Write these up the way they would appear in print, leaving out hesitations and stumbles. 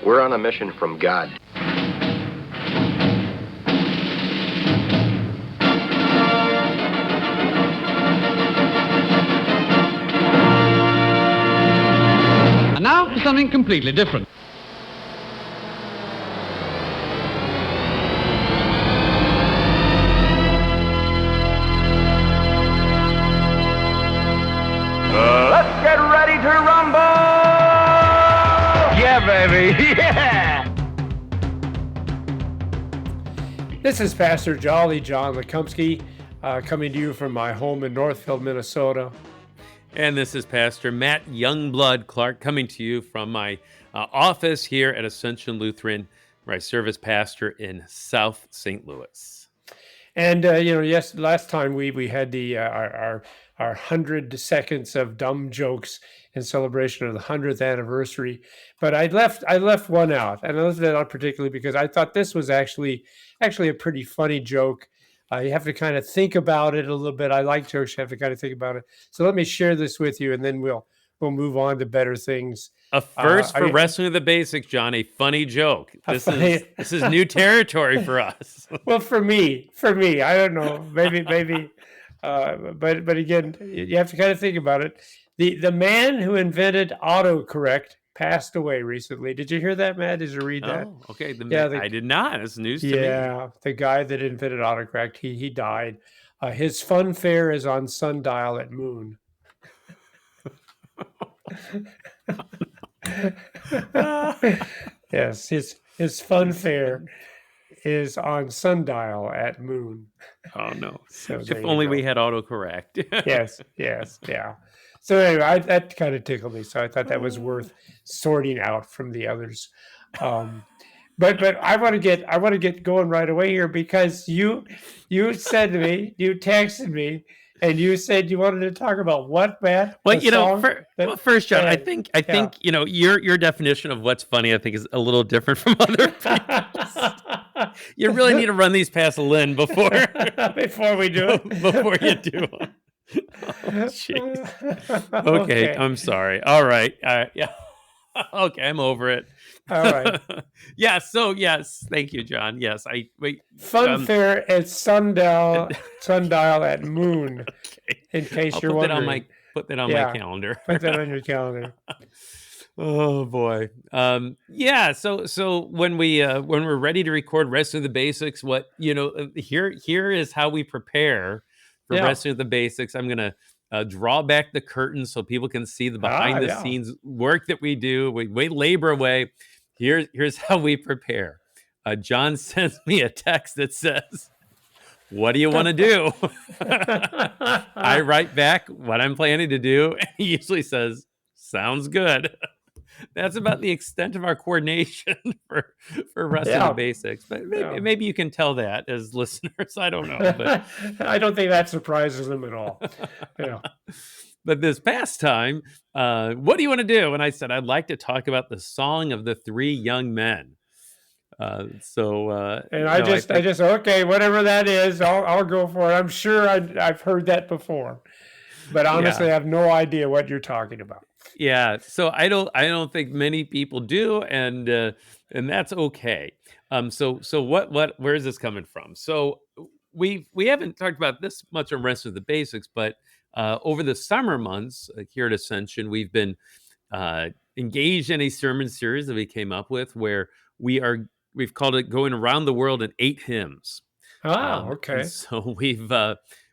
We're on a mission from God. And now for something completely different. Let's get ready to rumble! Yeah, baby, yeah! This is Pastor Jolly John Lukomski, coming to you from my home in Northfield, Minnesota. And this is Pastor Matt Youngblood Clark coming to you from my office here at Ascension Lutheran, where I serve as pastor in South St. Louis. And yes, last time we had the our 100 seconds of dumb jokes in celebration of the 100th anniversary, but I left one out, and I left that out particularly because I thought this was actually a pretty funny joke. You have to kind of think about it a little bit. I like jokes. You have to kind of think about it. So let me share this with you, and then we'll move on to better things. A first for Wrestling with the Basics, John. A funny joke. This is new territory for us. Well, for me, I don't know. Maybe. But again, you have to kind of think about it. The man who invented autocorrect passed away recently. Did you hear that, Matt? Did you read that? Oh, okay. I did not. It's news to me. Yeah, the guy that invented autocorrect, he died. His fun fair is on Sundial at Moon. Yes, his fun fair is on Sundial at Moon. Oh no! So if only we had autocorrect. yes, yeah. So anyway, that kind of tickled me. So I thought that was worth sorting out from the others. But I want to get going right away here because you said to me, you texted me, and you said you wanted to talk about what, Matt? Well, first, John, I think your definition of what's funny, I think, is a little different from other people's. You really need to run these past Lynn before we do it. Before you do it. Oh, jeez. Okay, I'm sorry. All right. Yeah. Okay, I'm over it. All right. Yeah. So yes, thank you, John. Yes, Fun fair at Sundial at Moon. Okay. In case you're wondering. Put that on my calendar. Put that on your calendar. Oh boy. Yeah. So when we're ready to record Wrestling with the Basics, here is how we prepare for Wrestling with the Basics. I'm gonna draw back the curtain so people can see the behind the scenes work that we do. We labor away. Here's how we prepare. John sends me a text that says, "What do you want to do?" I write back what I'm planning to do, and he usually says, "Sounds good." That's about the extent of our coordination for Wrestling with the Basics. But maybe you can tell that as listeners. I don't know. But I don't think that surprises them at all. Yeah. But this past time, what do you want to do? And I said, I'd like to talk about the Song of the Three Young Men. I just okay, whatever that is, I'll go for it. I'm sure I've heard that before, but honestly, I have no idea what you're talking about. Yeah, so I don't think many people do, and that's okay. So where is this coming from? So we haven't talked about this much on Wrestling with the Basics, but over the summer months here at Ascension, we've been engaged in a sermon series that we came up with where we've called it Going Around the World in 8 Hymns. Oh, okay. So we've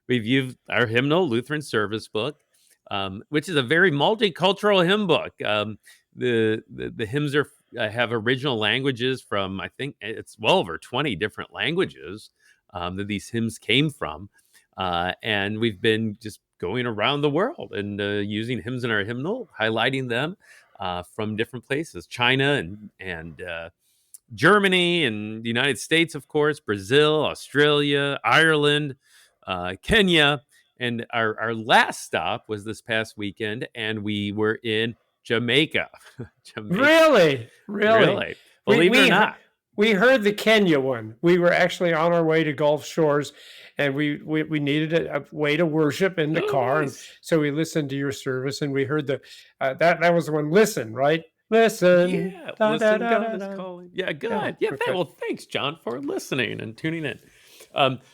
used our hymnal Lutheran service book, which is a very multicultural hymn book. The hymns have original languages from, I think it's well over 20 different languages that these hymns came from. And we've been just going around the world and using hymns in our hymnal, highlighting them from different places, China and Germany and the United States, of course, Brazil, Australia, Ireland, Kenya. And our last stop was this past weekend, and we were in Jamaica. Really? Believe it or not. We heard the Kenya one. We were actually on our way to Gulf Shores, and we needed a way to worship in the car. Nice. And so we listened to your service, and we heard that was the one. Listen, right? Listen. Yeah, Da, da, listen, da, God da, is da. calling. Yeah, Yeah. good. Yeah, Okay. well, thanks, John, for listening and tuning in.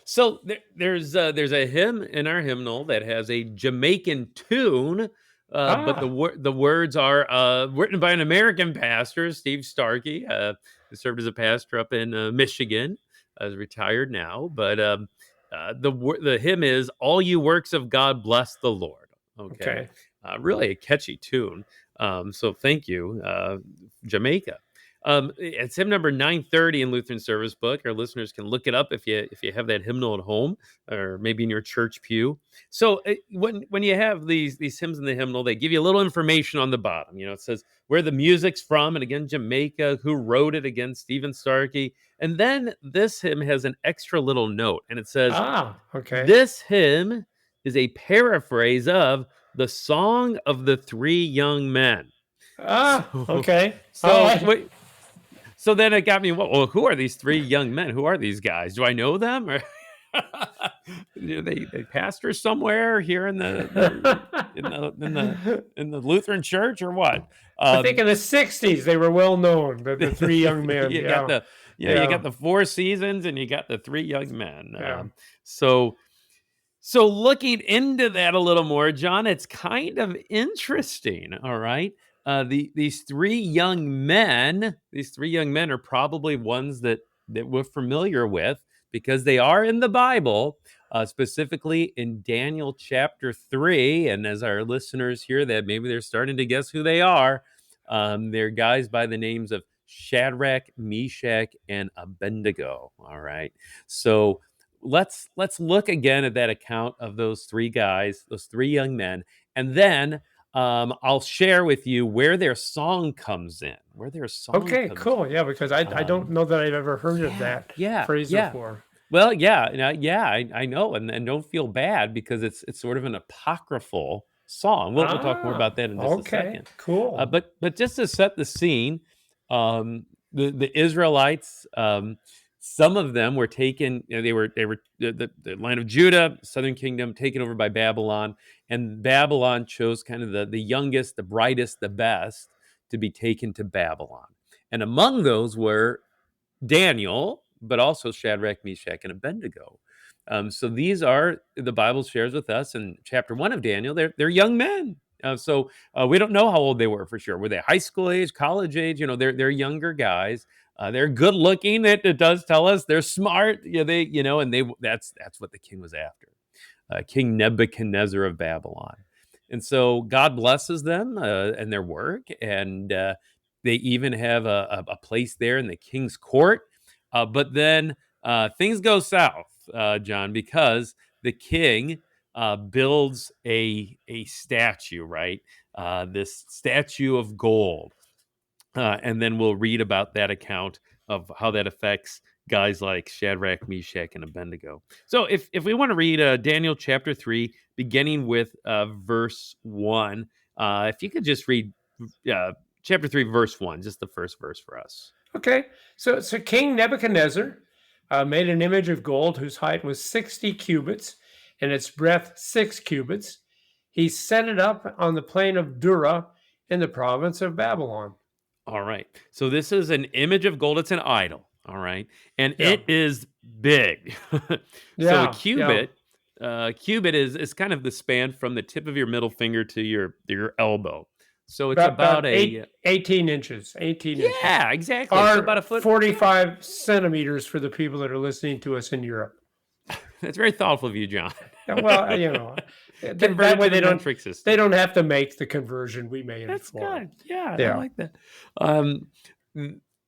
So there's a hymn in our hymnal that has a Jamaican tune, but Ah, the words are written by an American pastor, Steve Starkey, who served as a pastor up in Michigan, is retired now. But the hymn is "All You Works of God Bless the Lord." Okay, okay. really a catchy tune. So thank you, Jamaica. It's hymn number 930 in Lutheran Service Book. Our listeners can look it up if you have that hymnal at home or maybe in your church pew. So when you have these hymns in the hymnal, they give you a little information on the bottom. You know, it says where the music's from, and again Jamaica, who wrote it, again Stephen Starkey, and then this hymn has an extra little note, and it says Ah, okay. this hymn is a paraphrase of the Song of the Three Young Men. Ah, So, okay. All so right. wait, so then it got me. Well, who are these three young men? Who are these guys? Do I know them? Or they pastor somewhere here in the Lutheran church or what? I think Um, in the 60s they were well known, the three young men. you got Yeah. the you Yeah. got the Four Seasons and you got the three young men. Yeah. So so looking into that a little more, John, it's kind of interesting. All right. These three young men are probably ones that we're familiar with because they are in the Bible, specifically in Daniel chapter 3. And as our listeners hear that, maybe they're starting to guess who they are. They're guys by the names of Shadrach, Meshach, and Abednego. All right. So let's look again at that account of those three guys, those three young men, and then I'll share with you where their song comes in. Where their song Okay, comes cool. in. Yeah, because I don't know that I've ever heard of Yeah, that yeah, phrase yeah. before. Well, yeah, yeah, I know, and don't feel bad because it's sort of an apocryphal song. We'll talk more Ah, about that in just a okay, second. cool. But just to set the scene, the Israelites, some of them were taken. You know, they were the land of Judah, southern kingdom, taken over by Babylon, and Babylon chose kind of the youngest, the brightest, the best to be taken to Babylon, and among those were Daniel, but also Shadrach, Meshach, and Abednego. So these are the Bible shares with us in chapter 1 of Daniel. They're young men. We don't know how old they were for sure. Were they high school age, college age? You know, they're younger guys. They're good looking. It does tell us they're smart. Yeah, and that's what the king was after. King Nebuchadnezzar of Babylon. And so God blesses them and their work, and they even have a place there in the king's court. But then things go south, John, because the king builds a statue, right? This statue of gold. And then we'll read about that account of how that affects guys like Shadrach, Meshach, and Abednego. So if we want to read Daniel chapter 3, beginning with verse 1, if you could just read chapter 3, verse 1, just the first verse for us. Okay, so King Nebuchadnezzar made an image of gold whose height was 60 cubits and its breadth 6 cubits. He set it up on the plain of Dura in the province of Babylon. All right. So this is an image of gold. It's an idol. All right. And Yeah. it is big. So a Yeah, cubit, cubit is kind of the span from the tip of your middle finger to your elbow. So it's about a 18 inches. 18 inches. yeah, exactly. So about Or a foot. 45 centimeters for the people that are listening to us in Europe. That's very thoughtful of you, John. Well, that way the metric system. they don't have to make the conversion we made. That's for. good. Yeah, I Yeah. like that.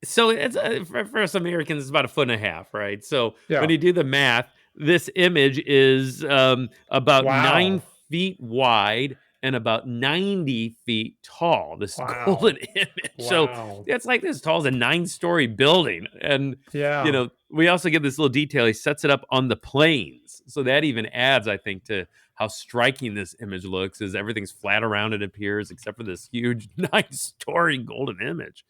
So it's for us Americans, it's about a foot and a half, right? So Yeah. when you do the math, this image is about Wow. 9 feet wide and about 90 feet tall. This Wow. golden image. So Wow. it's like as tall as a 9-story building. And Yeah. we also get this little detail. He sets it up on the plains, so that even adds, I think, to how striking this image looks. Is everything's flat around it appears, except for this huge 9-story golden image.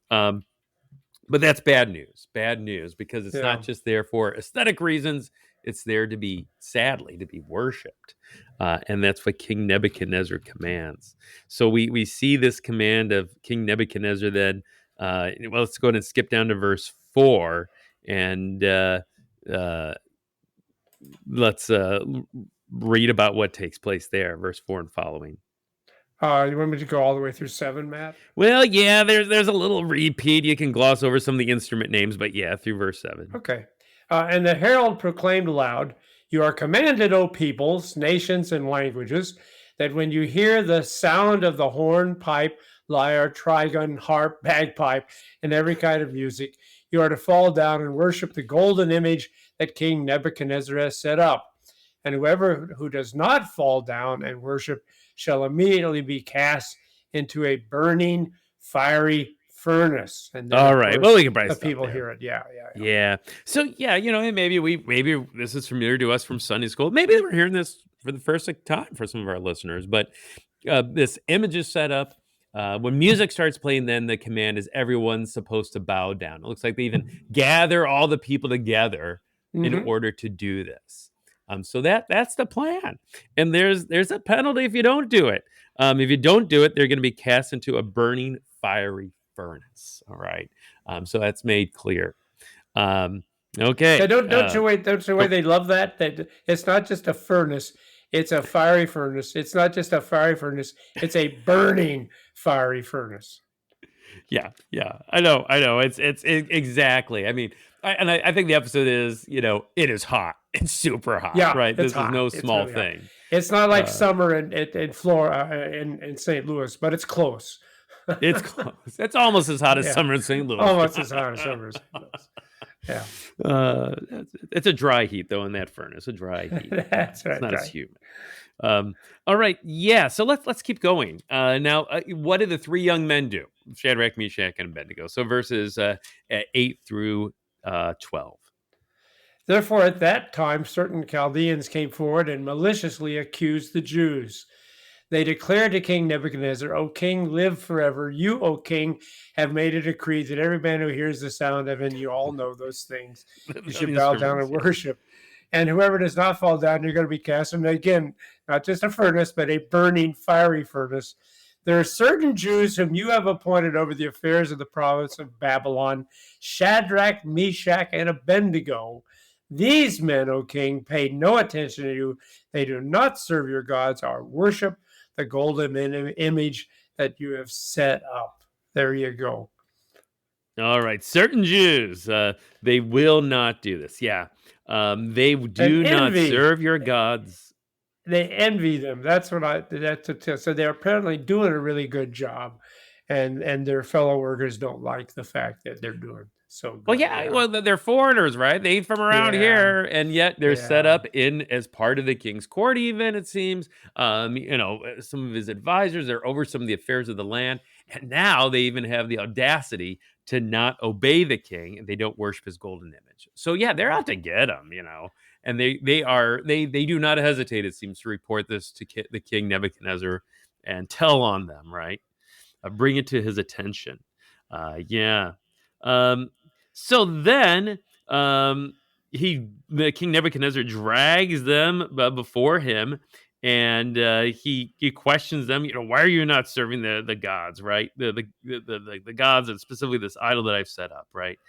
But that's bad news. Bad news because it's Yeah. not just there for aesthetic reasons. It's there to be, sadly, to be worshipped. And that's what King Nebuchadnezzar commands. So we see this command of King Nebuchadnezzar then. Well, let's go ahead and skip down to verse 4. And let's read about what takes place there, verse 4 and following. You want me to go all the way through 7, Matt? Well, yeah, there's a little repeat. You can gloss over some of the instrument names, but yeah, through verse 7. Okay. And the herald proclaimed aloud, "You are commanded, O peoples, nations, and languages, that when you hear the sound of the horn, pipe, lyre, trigon, harp, bagpipe, and every kind of music, you are to fall down and worship the golden image that King Nebuchadnezzar has set up. And whoever who does not fall down and worship shall immediately be cast into a burning, fiery furnace." And then, all right. Well, we can probably the stop people there. hear it. Yeah. So yeah, and maybe this is familiar to us from Sunday school. Maybe we're hearing this for the first time for some of our listeners. But this image is set up. When music starts playing, then the command is everyone's supposed to bow down. It looks like they even gather all the people together in order to do this. So that's the plan. And there's a penalty if you don't do it. If you don't do it, they're going to be cast into a burning, fiery furnace. All right. So that's made clear. Okay. So don't you wait? They love that. That it's not just a furnace; it's a fiery furnace. It's not just a fiery furnace; it's a burning fiery furnace. Yeah. I know. It's exactly. I mean, I think the episode is, it is hot. It's super hot. Yeah, right. This hot. is no It's small really thing. Hot. It's not like summer in Florida in St. Louis, but it's close. It's close. It's almost as hot as summer in St. Louis. Almost as hot as summer in St. Louis. Yeah. It's a dry heat though in that furnace. A dry heat. That's right. It's not as humid. All right. Yeah. So let's keep going. Now, what did the three young men do? Shadrach, Meshach, and Abednego. So verses 8 through 12. Therefore, at that time, certain Chaldeans came forward and maliciously accused the Jews. They declared to King Nebuchadnezzar, "O king, live forever. You, O king, have made a decree that every man who hears the sound of," and you all know those things, "you should bow down and worship. And whoever does not fall down, you're going to be cast into," again, not just a furnace, but a burning, fiery furnace. "There are certain Jews whom you have appointed over the affairs of the province of Babylon, Shadrach, Meshach, and Abednego. These men, O king, pay no attention to you. They do not serve your gods or worship the golden image that you have set up." There you go. All right. Certain Jews, they will not do this. Yeah. They do not serve your gods. They envy them. So they're apparently doing a really good job. And their fellow workers don't like the fact that they're doing so good. Well, yeah. Well, they're foreigners, right? They ain't from around here, and yet they're set up as part of the king's court. Even it seems, some of his advisors are over some of the affairs of the land, and now they even have the audacity to not obey the king, and they don't worship his golden image. So yeah, they're out to get him, and they do not hesitate. It seems to report this to the king Nebuchadnezzar and tell on them, right? Bring it to his attention. So then the king Nebuchadnezzar drags them before him, and he questions them. Why are you not serving the gods, right? The gods, and specifically this idol that I've set up, right?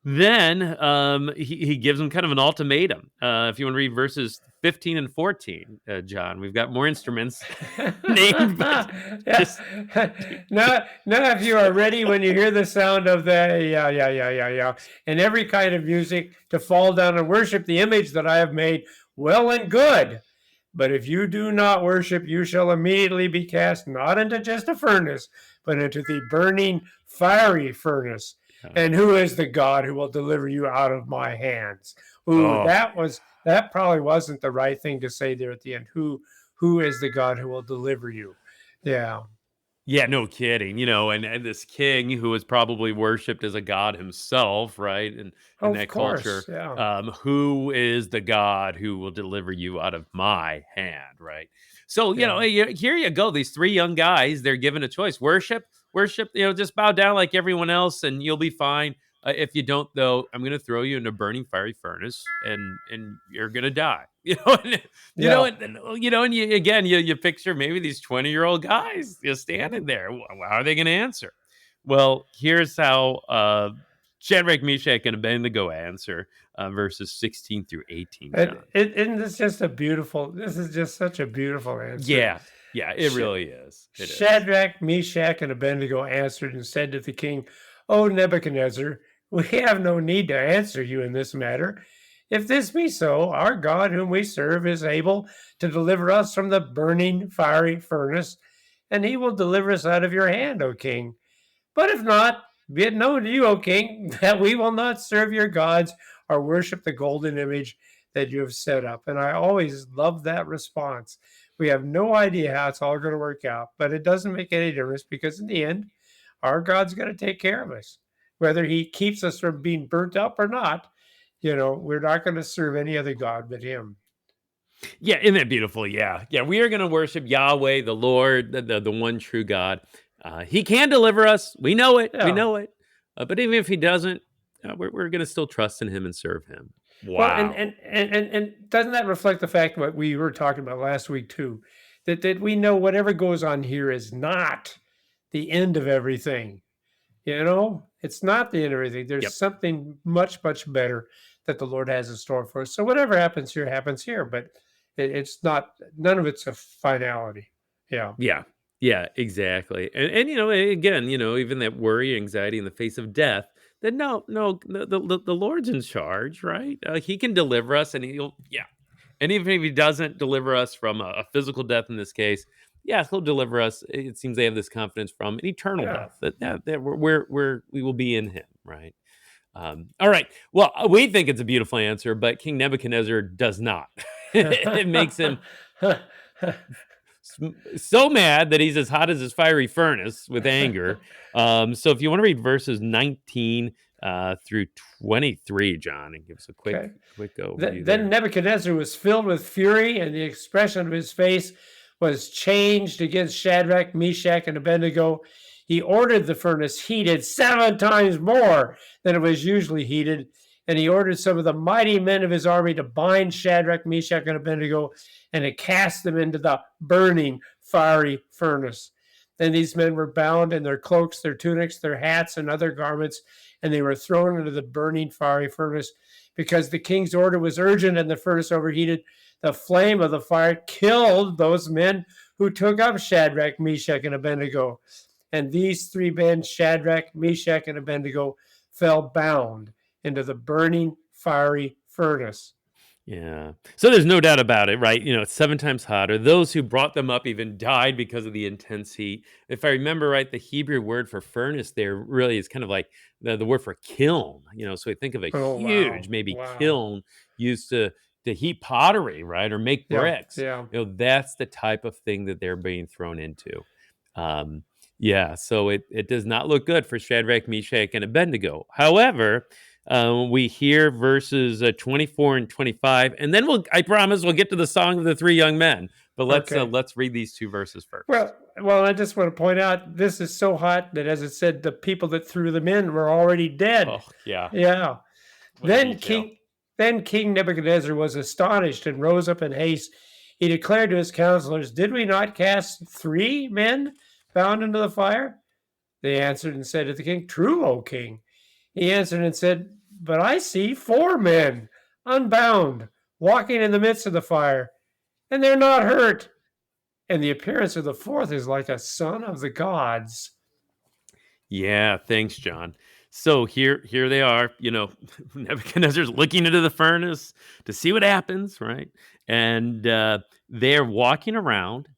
Then he gives them kind of an ultimatum. If you want to read verses 15 and 14, John, we've got more instruments named. Now, if you are ready when you hear the sound of the and every kind of music, to fall down and worship the image that I have made, well and good. But if you do not worship, you shall immediately be cast not into just a furnace, but into the burning, fiery furnace. And who is the God who will deliver you out of my hands? That probably wasn't the right thing to say there at the end. Who is the God who will deliver you? Yeah. Yeah, no kidding. And this king who was probably worshipped as a god himself, right? In that culture, who is the God who will deliver you out of my hand, right? So, here you go. These three young guys, they're given a choice. Worship, just bow down like everyone else and you'll be fine. If you don't, though, I'm going to throw you in a burning fiery furnace, and you're going to die. You know, and, Yeah. and you picture maybe these 20-year-old guys just standing there. How are they going to answer? Well, here's how Shadrach, Meshach, and Abednego answer, verses 16 through 18. John. Isn't this just this is just such a beautiful answer. Yeah, it really is. It is. Shadrach, Meshach, and Abednego answered and said to the king, O Nebuchadnezzar, we have no need to answer you in this matter. If this be so, our God whom we serve is able to deliver us from the burning fiery furnace, and he will deliver us out of your hand, O king. But if not, be it known to you, O king, that we will not serve your gods or worship the golden image that you have set up. And I always love that response. We have no idea how it's all going to work out, but it doesn't make any difference because in the end, our God's going to take care of us. Whether he keeps us from being burnt up or not, we're not going to serve any other God but him. Yeah, isn't that beautiful? Yeah. We are going to worship Yahweh, the Lord, the one true God. He can deliver us. We know it. Yeah. We know it. But even if he doesn't, we're going to still trust in him and serve him. Wow. Well, and doesn't that reflect the fact what we were talking about last week too, that we know whatever goes on here is not the end of everything. It's not the end of everything. There's something much, much better that the Lord has in store for us. So whatever happens here, but it's not, none of it's a finality. Yeah, exactly. And again, even that worry, anxiety in the face of death, that the Lord's in charge, right? He can deliver us, and and even if he doesn't deliver us from a physical death in this case, he'll deliver us. It seems they have this confidence from an eternal death that we will be in him, right? All right. Well, we think it's a beautiful answer, but King Nebuchadnezzar does not. It makes him so mad that he's as hot as his fiery furnace with anger. So if you want to read verses 19 through 23, John, and give us a quick overview. Then Nebuchadnezzar was filled with fury, and the expression of his face was changed against Shadrach, Meshach, and Abednego. He ordered the furnace heated 7 times more than it was usually heated, and he ordered some of the mighty men of his army to bind Shadrach, Meshach, and Abednego, and to cast them into the burning, fiery furnace. Then these men were bound in their cloaks, their tunics, their hats, and other garments, and they were thrown into the burning, fiery furnace. Because the king's order was urgent and the furnace overheated, the flame of the fire killed those men who took up Shadrach, Meshach, and Abednego. And these 3 men, Shadrach, Meshach, and Abednego, fell bound into the burning, fiery furnace. Yeah. So there's no doubt about it, right? It's 7 times hotter. Those who brought them up even died because of the intense heat. If I remember right, the Hebrew word for furnace there really is kind of like the word for kiln. So we think of a huge, kiln used to heat pottery, right? Or make bricks. Yeah. That's the type of thing that they're being thrown into. So it does not look good for Shadrach, Meshach, and Abednego. However, we hear verses 24 and 25, and then I promise we'll get to the song of the 3 young men. But let's read these 2 verses first. Well, I just want to point out this is so hot that, as it said, the people that threw them in were already dead. Oh, yeah. Yeah. Then King Nebuchadnezzar was astonished and rose up in haste. He declared to his counselors, "Did we not cast 3 men bound into the fire?" They answered and said to the king, "True, O king." He answered and said, "But I see 4 men unbound, walking in the midst of the fire, and they're not hurt. And the appearance of the 4th is like a son of the gods." Yeah, thanks, John. So here they are. Nebuchadnezzar's looking into the furnace to see what happens, right? And they're walking around.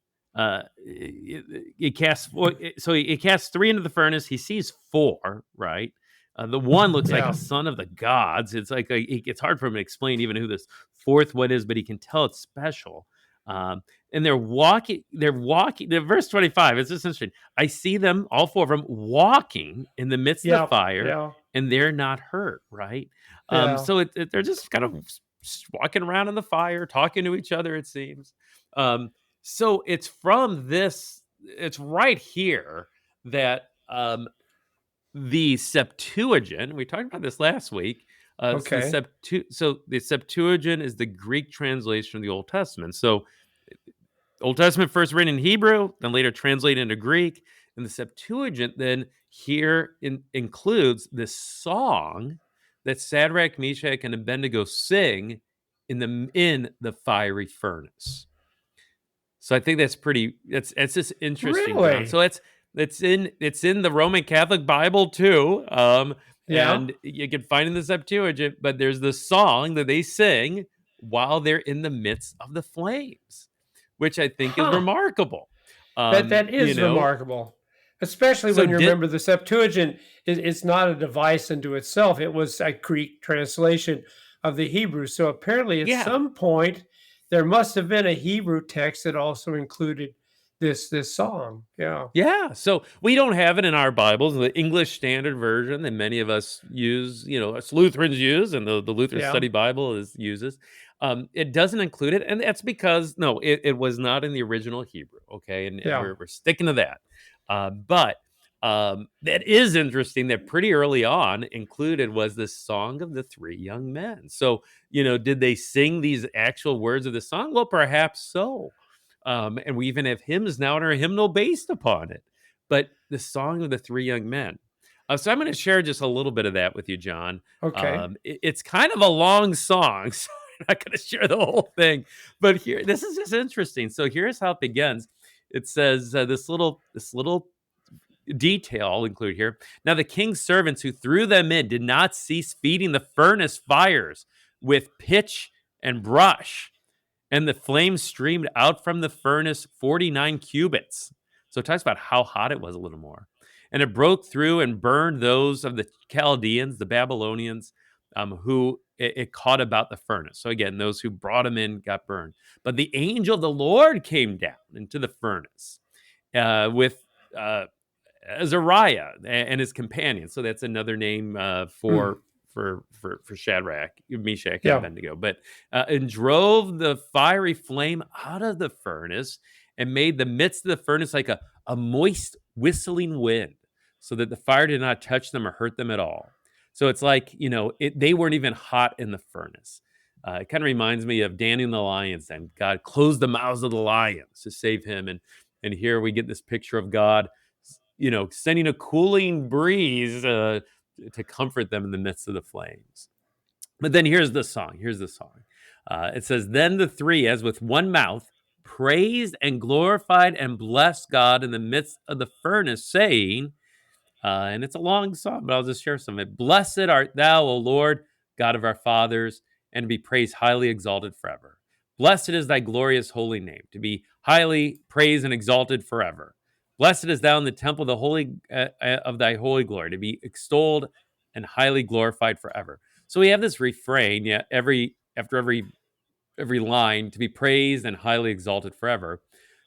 He casts 3 into the furnace. He sees 4, right? The one looks like a son of the gods. It's like it's hard for him to explain even who this 4th one is, but he can tell it's special. And they're walking. Verse 25. It's just interesting. I see them, all 4 of them, walking in the midst of the fire, and they're not hurt, right? So they're just kind of walking around in the fire, talking to each other. It seems. So it's from this. It's right here that the Septuagint, we talked about this last week. Okay. So the Septuagint is the Greek translation of the Old Testament. So Old Testament first written in Hebrew, then later translated into Greek. And the Septuagint then here includes this song that Shadrach, Meshach, and Abednego sing in the fiery furnace. So I think that's just interesting, John. Really? So it's in the Roman Catholic Bible too. Yeah. And you can find in the Septuagint, but there's the song that they sing while they're in the midst of the flames, which I think is Huh. remarkable. That You is know, remarkable, especially so when you did remember the Septuagint it's not a device unto itself. It was a Greek translation of the Hebrew. So apparently, at yeah. some point, there must have been a Hebrew text that also included this song. Yeah, Yeah, so we don't have it in our Bibles, the English Standard Version that many of us use, us Lutherans use, and the Lutheran yeah, Study Bible uses. It doesn't include it, and that's because no, it was not in the original Hebrew. Okay, and yeah. we're sticking to that. But that is interesting. That pretty early on included was the song of the three young men. So did they sing these actual words of the song? Well, perhaps so. And we even have hymns now in our hymnal based upon it. But the song of the three young men. So I'm going to share just a little bit of that with you, John. Okay, It's kind of a long song, so I'm not going to share the whole thing. But here, this is just interesting. So here's how it begins. It says this little detail I'll include here. Now the king's servants who threw them in did not cease feeding the furnace fires with pitch and brush, and the flames streamed out from the furnace 49 cubits. So it talks about how hot it was a little more. And it broke through and burned those of the Chaldeans, the Babylonians, who it caught about the furnace. So again, those who brought him in got burned. But the angel of the Lord came down into the furnace with Azariah and his companions. So that's another name Hmm. for Shadrach, Meshach, and Yeah. Abednego. But and drove the fiery flame out of the furnace and made the midst of the furnace like a moist whistling wind, so that the fire did not touch them or hurt them at all. So it's like they weren't even hot in the furnace. It kind of reminds me of Daniel and the lions. And God closed the mouths of the lions to save him, and here we get this picture of God sending a cooling breeze to comfort them in the midst of the flames. But then here's the song. It says, then the three, as with one mouth, praised and glorified and blessed God in the midst of the furnace, saying, and it's a long song, but I'll just share some of it. Blessed art thou, O Lord, God of our fathers, and to be praised highly exalted forever. Blessed is thy glorious holy name, to be highly praised and exalted forever. Blessed is thou in the temple of the holy of thy holy glory, to be extolled and highly glorified forever. So we have this refrain, after every line, to be praised and highly exalted forever.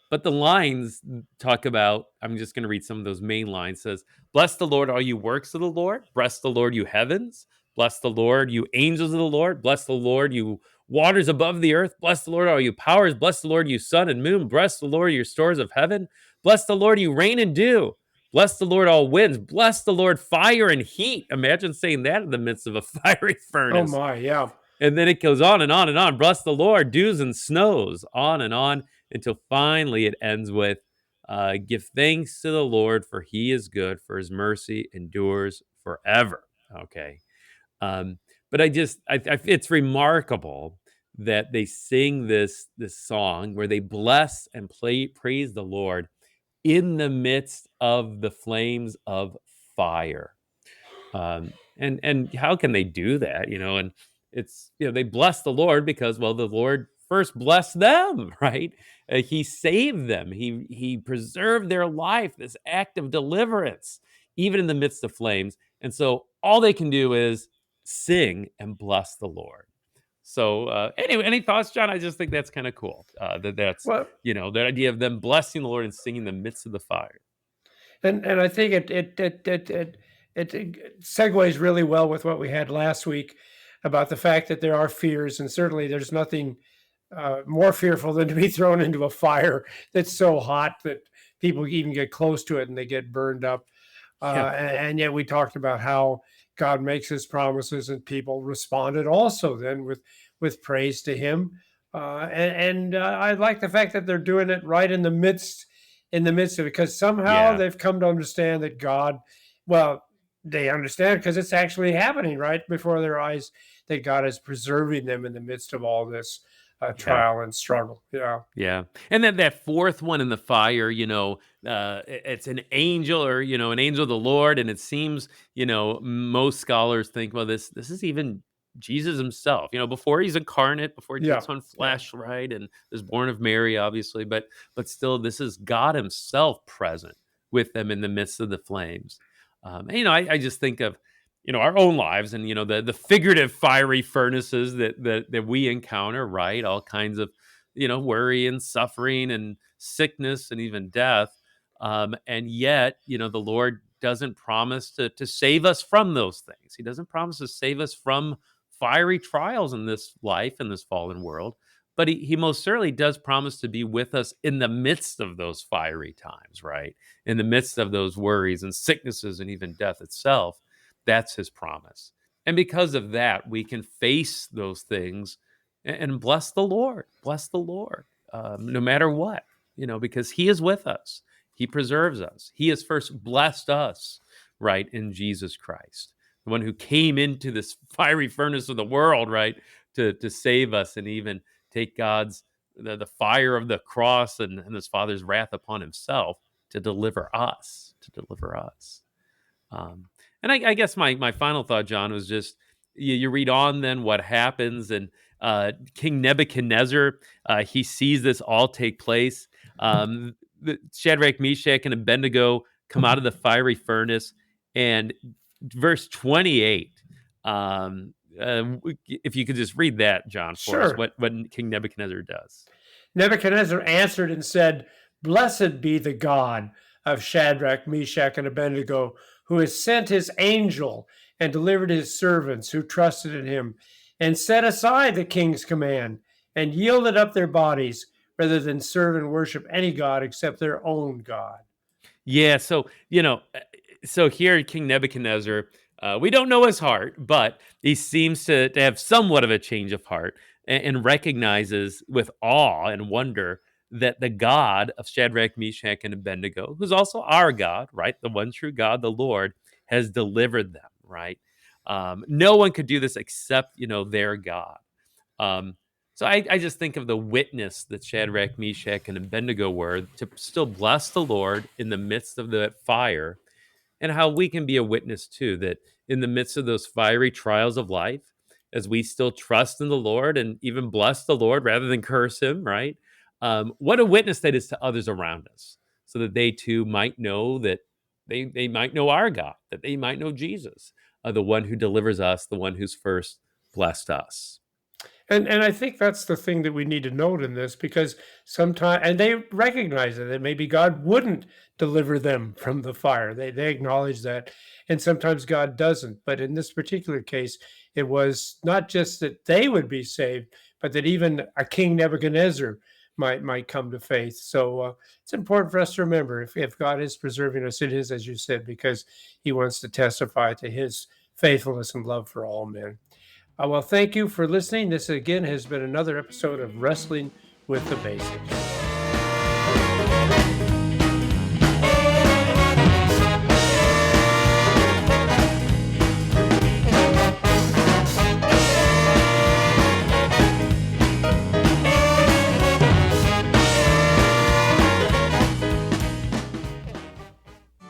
But the lines talk about, I'm just going to read some of those main lines. It says, bless the Lord, all you works of the Lord. Bless the Lord, you heavens. Bless the Lord, you angels of the Lord. Bless the Lord, you waters above the earth. Bless the Lord, all you powers. Bless the Lord, you sun and moon. Bless the Lord, your stores of heaven. Bless the Lord, you rain and dew. Bless the Lord, all winds. Bless the Lord, fire and heat. Imagine saying that in the midst of a fiery Oh furnace. my, yeah. And then it goes on and on and on. Bless the Lord, dews and snows, on and on, until finally it ends with, give thanks to the Lord, for he is good, for his mercy endures forever. Okay. Um, but it's remarkable that they sing this song where they bless and praise the Lord in the midst of the flames of fire. And how can they do that? And it's they bless the Lord because, well, the Lord first blessed them, right? He saved them. He preserved their life. This act of deliverance, even in the midst of flames. And so all they can do is sing and bless the Lord. So anyway, any thoughts, John? I just think that's kind of cool. That's Well, that idea of them blessing the Lord and singing in the midst of the fire. and I think it segues really well with what we had last week about the fact that there are fears, and certainly there's nothing more fearful than to be thrown into a fire that's so hot that people even get close to it and they get burned up. And yet we talked about how God makes his promises, and people responded also then with praise to him. I like the fact that they're doing it right in the midst of it, because somehow they've come to understand that God, well, they understand because it's actually happening right before their eyes, that God is preserving them in the midst of all this trial and struggle. Yeah. And then that fourth one in the fire, it's an angel, or, an angel of the Lord. And it seems, most scholars think, well, this is even Jesus himself, before he's incarnate, before he takes on flesh, right? And is born of Mary, obviously, but still, this is God himself present with them in the midst of the flames. I just think of, our own lives, and, the figurative fiery furnaces that we encounter, right? All kinds of, worry and suffering and sickness and even death. And yet, the Lord doesn't promise to save us from those things. He doesn't promise to save us from fiery trials in this life, in this fallen world. But he most certainly does promise to be with us in the midst of those fiery times, right? In the midst of those worries and sicknesses and even death itself. That's his promise. And because of that, we can face those things and bless the Lord. Bless the Lord, no matter what, because he is with us. He preserves us. He has first blessed us, right, in Jesus Christ, the one who came into this fiery furnace of the world, right, to save us and even take God's, the fire of the cross and his Father's wrath upon himself to deliver us, And I guess my final thought, John, was just, you read on then what happens, and King Nebuchadnezzar, he sees this all take place. Shadrach, Meshach, and Abednego come out of the fiery furnace, and verse 28, if you could just read that, John, for us, what King Nebuchadnezzar does. Nebuchadnezzar answered and said, "Blessed be the God of Shadrach, Meshach, and Abednego, who has sent his angel and delivered his servants who trusted in him, and set aside the king's command, and yielded up their bodies rather than serve and worship any god except their own God." Yeah, so here King Nebuchadnezzar, we don't know his heart, but he seems to have somewhat of a change of heart, and recognizes with awe and wonder that the God of Shadrach, Meshach, and Abednego, who's also our God, right? The one true God, the Lord, has delivered them, right? No one could do this except, their God. So I just think of the witness that Shadrach, Meshach, and Abednego were to still bless the Lord in the midst of that fire, and how we can be a witness too, that in the midst of those fiery trials of life, as we still trust in the Lord and even bless the Lord rather than curse him, right? What a witness that is to others around us, so that they too might know that they might know our God, that they might know Jesus, the one who delivers us, the one who's first blessed us. And I think that's the thing that we need to note in this, because sometimes, and they recognize that maybe God wouldn't deliver them from the fire. They acknowledge that, and sometimes God doesn't. But in this particular case, it was not just that they would be saved, but that even a King Nebuchadnezzar might come to faith. So it's important for us to remember, if God is preserving us, it is, as you said, because he wants to testify to his faithfulness and love for all men. Well, thank you for listening. This, again, has been another episode of Wrestling with the Basics.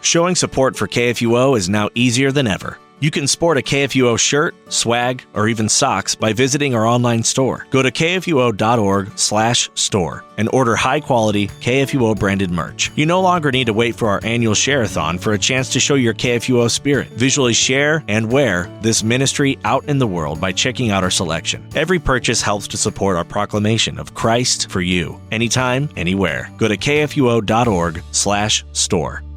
Showing support for KFUO is now easier than ever. You can sport a KFUO shirt, swag, or even socks by visiting our online store. Go to kfuo.org/store and order high-quality KFUO-branded merch. You no longer need to wait for our annual share-a-thon for a chance to show your KFUO spirit. Visually share and wear this ministry out in the world by checking out our selection. Every purchase helps to support our proclamation of Christ for you, anytime, anywhere. Go to kfuo.org/store.